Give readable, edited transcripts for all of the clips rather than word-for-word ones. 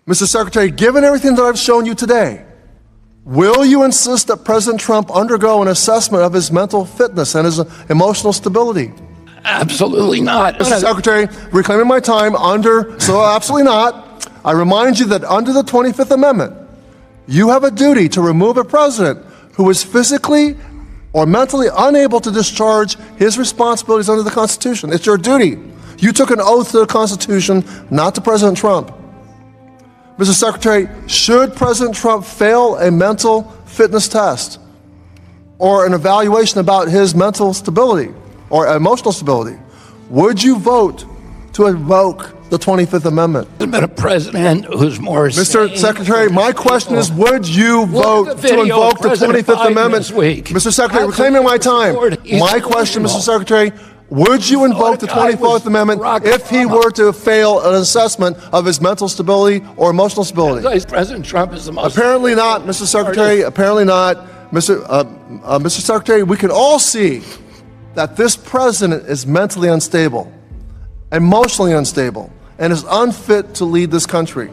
Mr. Secretary, given everything that I've shown you today, will you insist that President Trump undergo an assessment of his mental fitness and his emotional stability? Absolutely not. Mr. Secretary, reclaiming my time absolutely not. I remind you that under the 25th Amendment, you have a duty to remove a president who is physically or mentally unable to discharge his responsibilities under the Constitution. It's your duty. You took an oath to the Constitution, not to President Trump. Mr. Secretary, should President Trump fail a mental fitness test or an evaluation about his mental stability or emotional stability, would you vote to invoke the 25th Amendment? There's been a president who's more Mr. Secretary, my question is, would you vote to invoke the 25th Amendment? Mr. Secretary, reclaiming my time. My question, Mr. Secretary, would you invoke the 24th Amendment if he were to fail an assessment of his mental stability or emotional stability? President Trump is the most... Apparently not, Mr. Secretary. Apparently not. Mr. Secretary, we can all see that this president is mentally unstable, emotionally unstable, and is unfit to lead this country.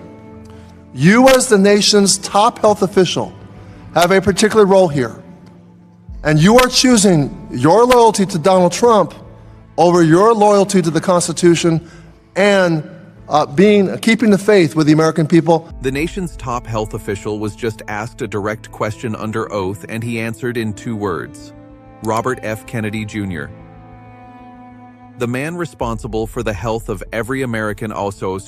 You, as the nation's top health official, have a particular role here. And you are choosing your loyalty to Donald Trump over your loyalty to the Constitution and keeping the faith with the American people. The nation's top health official was just asked a direct question under oath, and he answered in 2 words: Robert F. Kennedy Jr. The man responsible for the health of every American also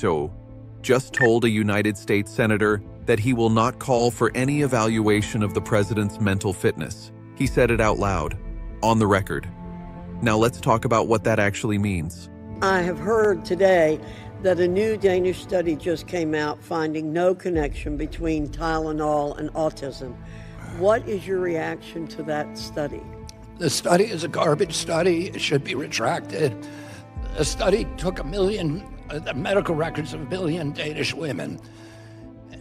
just told a United States senator that he will not call for any evaluation of the president's mental fitness. He said it out loud, on the record. Now let's talk about what that actually means. I have heard today that a new Danish study just came out finding no connection between Tylenol and autism. What is your reaction to that study? The study is a garbage study. It should be retracted. The study took the medical records of 1 million Danish women,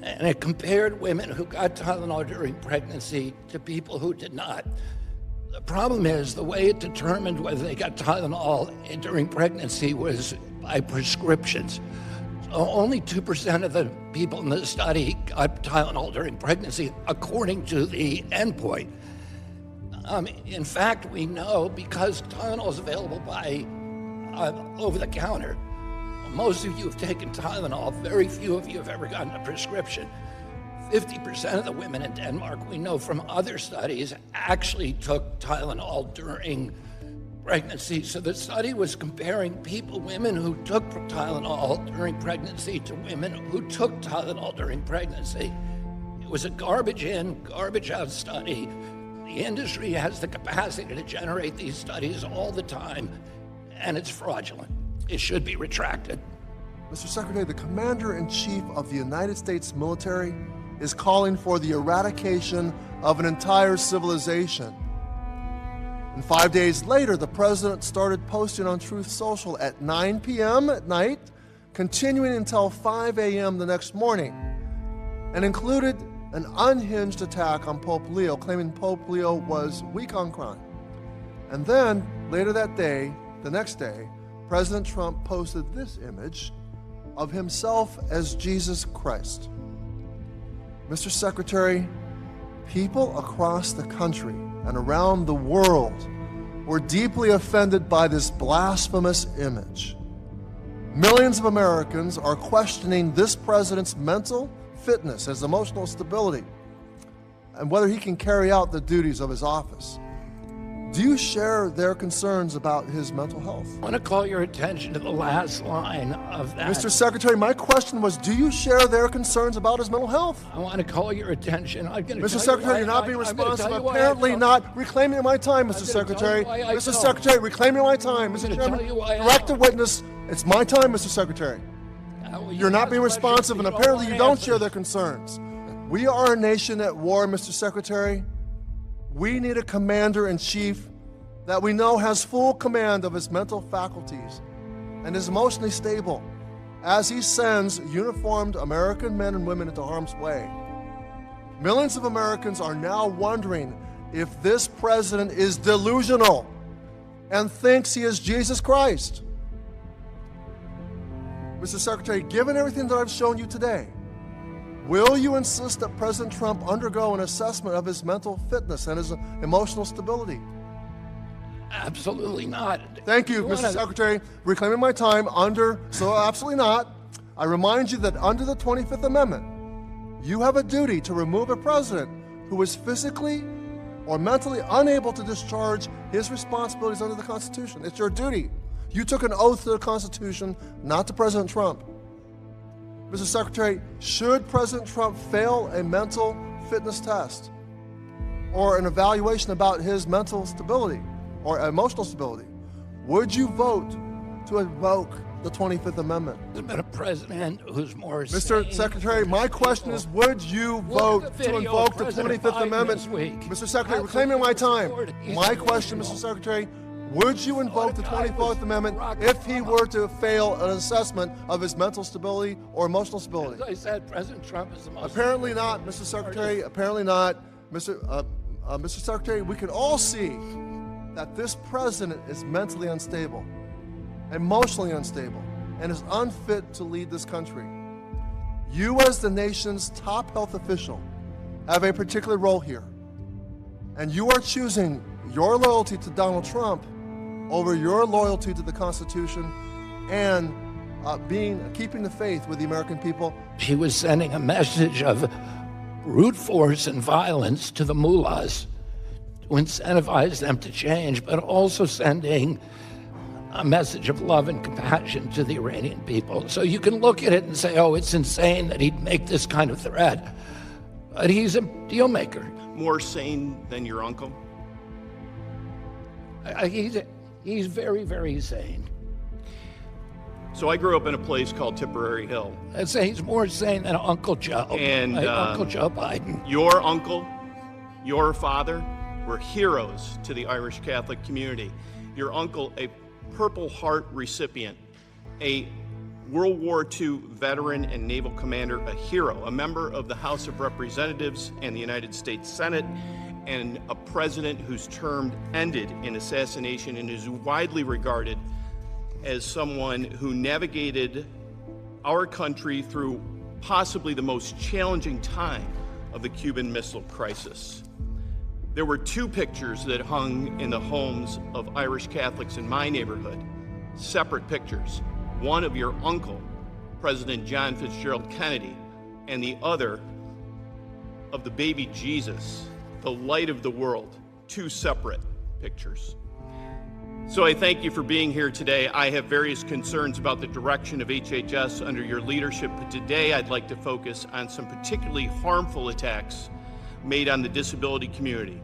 and it compared women who got Tylenol during pregnancy to people who did not. The problem is the way it determined whether they got Tylenol during pregnancy was by prescriptions. So only 2% of the people in the study got Tylenol during pregnancy, according to the endpoint. In fact, we know because Tylenol is available by over the counter. Most of you have taken Tylenol. Very few of you have ever gotten a prescription. 50% of the women in Denmark, we know from other studies, actually took Tylenol during pregnancy. So the study was comparing women who took Tylenol during pregnancy to women who took Tylenol during pregnancy. It was a garbage in, garbage out study. The industry has the capacity to generate these studies all the time, and it's fraudulent. It should be retracted. Mr. Secretary, the Commander-in-Chief of the United States military is calling for the eradication of an entire civilization. And 5 days later, the president started posting on Truth Social at 9 p.m. at night, continuing until 5 a.m. the next morning, and included an unhinged attack on Pope Leo, claiming Pope Leo was weak on crime. And then, later that day, the next day, President Trump posted this image of himself as Jesus Christ. Mr. Secretary, people across the country and around the world were deeply offended by this blasphemous image. Millions of Americans are questioning this president's mental fitness, his emotional stability, and whether he can carry out the duties of his office. Do you share their concerns about his mental health? I want to call your attention to the last line of that. Mr. Secretary, my question was, do you share their concerns about his mental health? I want to call your attention. Mr. Secretary, you're not being responsive. Apparently not. Reclaiming my time, Mr. Secretary. Mr. Secretary, reclaiming my time. Mr. Chairman, direct a witness. It's my time, Mr. Secretary. You're not being responsive, and apparently you don't share their concerns. We are a nation at war, Mr. Secretary. We need a commander-in-chief that we know has full command of his mental faculties and is emotionally stable as he sends uniformed American men and women into harm's way. Millions of Americans are now wondering if this president is delusional and thinks he is Jesus Christ. Mr. Secretary, given everything that I've shown you today, Will you insist that President Trump undergo an assessment of his mental fitness and his emotional stability? Absolutely not. Thank you, wanna- Mr. Secretary. Reclaiming my time so absolutely not. I remind you that under the 25th Amendment, you have a duty to remove a president who is physically or mentally unable to discharge his responsibilities under the Constitution. It's your duty. You took an oath to the Constitution, not to President Trump. Mr. Secretary, should President Trump fail a mental fitness test or an evaluation about his mental stability or emotional stability, would you vote to invoke the 25th Amendment? There's been a president who's more Mr. sane Secretary, my question is, would you vote to invoke the 25th Amendment? Mr. Secretary, reclaiming my time. My question, Mr. Secretary, would you invoke the 25th Amendment if he were to fail an assessment of his mental stability or emotional stability? As I said, President Trump is the most... Apparently not, Mr. Secretary. Apparently not. Mr. Secretary, we can all see that this president is mentally unstable, emotionally unstable, and is unfit to lead this country. You, as the nation's top health official, have a particular role here, and you are choosing your loyalty to Donald Trump over your loyalty to the Constitution and keeping the faith with the American people. He was sending a message of brute force and violence to the mullahs to incentivize them to change, but also sending a message of love and compassion to the Iranian people. So you can look at it and say, oh, it's insane that he'd make this kind of threat. But he's a deal maker. More sane than your uncle? He's very, very sane. So I grew up in a place called Tipperary Hill. I'd say he's more sane than Uncle Joe. And Uncle Joe Biden. Your uncle, your father were heroes to the Irish Catholic community. Your uncle, a Purple Heart recipient, a World War II veteran and naval commander, a hero, a member of the House of Representatives and the United States Senate, and a president whose term ended in assassination and is widely regarded as someone who navigated our country through possibly the most challenging time of the Cuban Missile Crisis. There were two pictures that hung in the homes of Irish Catholics in my neighborhood, separate pictures. One of your uncle, President John Fitzgerald Kennedy, and the other of the baby Jesus, the light of the world, two separate pictures. So I thank you for being here today. I have various concerns about the direction of HHS under your leadership, but today I'd like to focus on some particularly harmful attacks made on the disability community.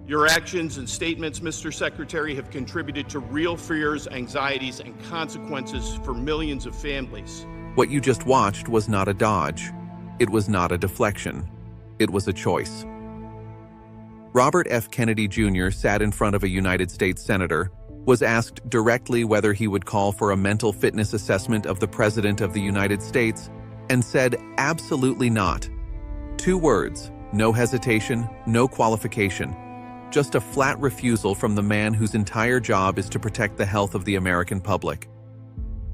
Your actions and statements, Mr. Secretary, have contributed to real fears, anxieties, and consequences for millions of families. What you just watched was not a dodge. It was not a deflection. It was a choice. Robert F. Kennedy Jr. sat in front of a United States senator, was asked directly whether he would call for a mental fitness assessment of the President of the United States, and said absolutely not. 2 words, no hesitation, no qualification. Just a flat refusal from the man whose entire job is to protect the health of the American public.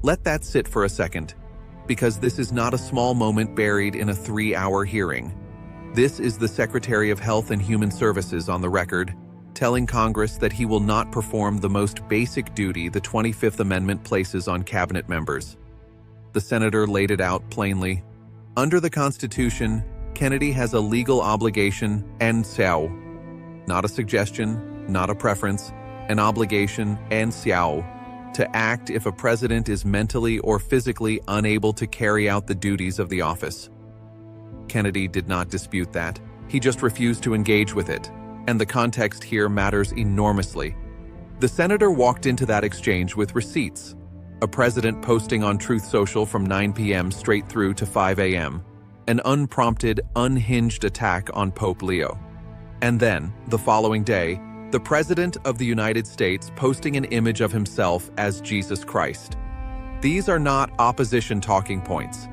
Let that sit for a second, because this is not a small moment buried in a 3-hour hearing. This is the Secretary of Health and Human Services on the record, telling Congress that he will not perform the most basic duty the 25th Amendment places on cabinet members. The senator laid it out plainly. Under the Constitution, Kennedy has a legal obligation, and so, not a suggestion, not a preference, an obligation, and so, to act if a president is mentally or physically unable to carry out the duties of the office. Kennedy did not dispute that. He just refused to engage with it, and the context here matters enormously. The senator walked into that exchange with receipts, a president posting on Truth Social from 9 p.m. straight through to 5 a.m., an unprompted, unhinged attack on Pope Leo. And then, the following day, the President of the United States posting an image of himself as Jesus Christ. These are not opposition talking points.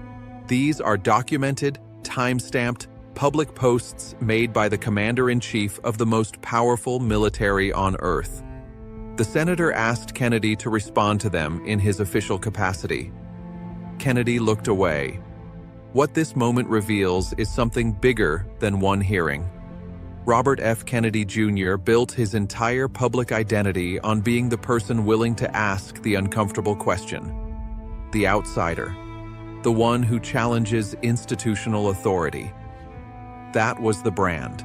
These are documented, time-stamped, public posts made by the Commander-in-Chief of the most powerful military on Earth. The senator asked Kennedy to respond to them in his official capacity. Kennedy looked away. What this moment reveals is something bigger than one hearing. Robert F. Kennedy Jr. built his entire public identity on being the person willing to ask the uncomfortable question. The outsider. The one who challenges institutional authority. That was the brand.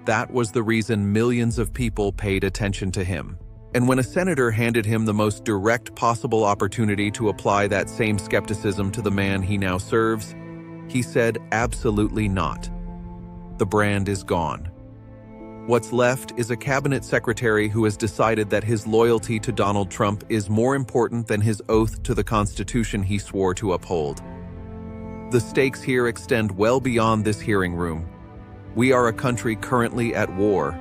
That was the reason millions of people paid attention to him. And when a senator handed him the most direct possible opportunity to apply that same skepticism to the man he now serves, he said absolutely not. The brand is gone. What's left is a cabinet secretary who has decided that his loyalty to Donald Trump is more important than his oath to the Constitution he swore to uphold. The stakes here extend well beyond this hearing room. We are a country currently at war.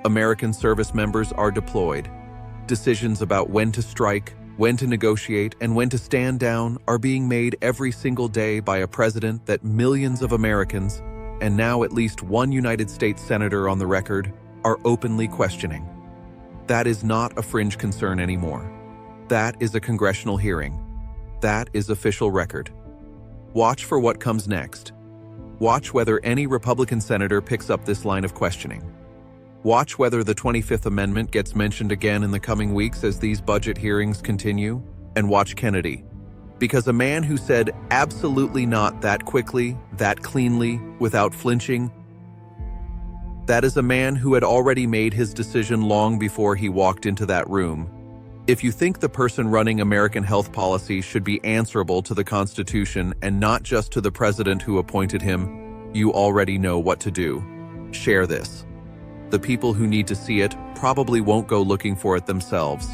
American service members are deployed. Decisions about when to strike, when to negotiate, and when to stand down are being made every single day by a president that millions of Americans, and now at least one United States senator on the record, are openly questioning. That is not a fringe concern anymore. That is a congressional hearing. That is official record. Watch for what comes next. Watch whether any Republican senator picks up this line of questioning. Watch whether the 25th Amendment gets mentioned again in the coming weeks as these budget hearings continue, and watch Kennedy. Because a man who said absolutely not that quickly, that cleanly, without flinching, that is a man who had already made his decision long before he walked into that room. If you think the person running American health policy should be answerable to the Constitution and not just to the president who appointed him, you already know what to do. Share this. The people who need to see it probably won't go looking for it themselves.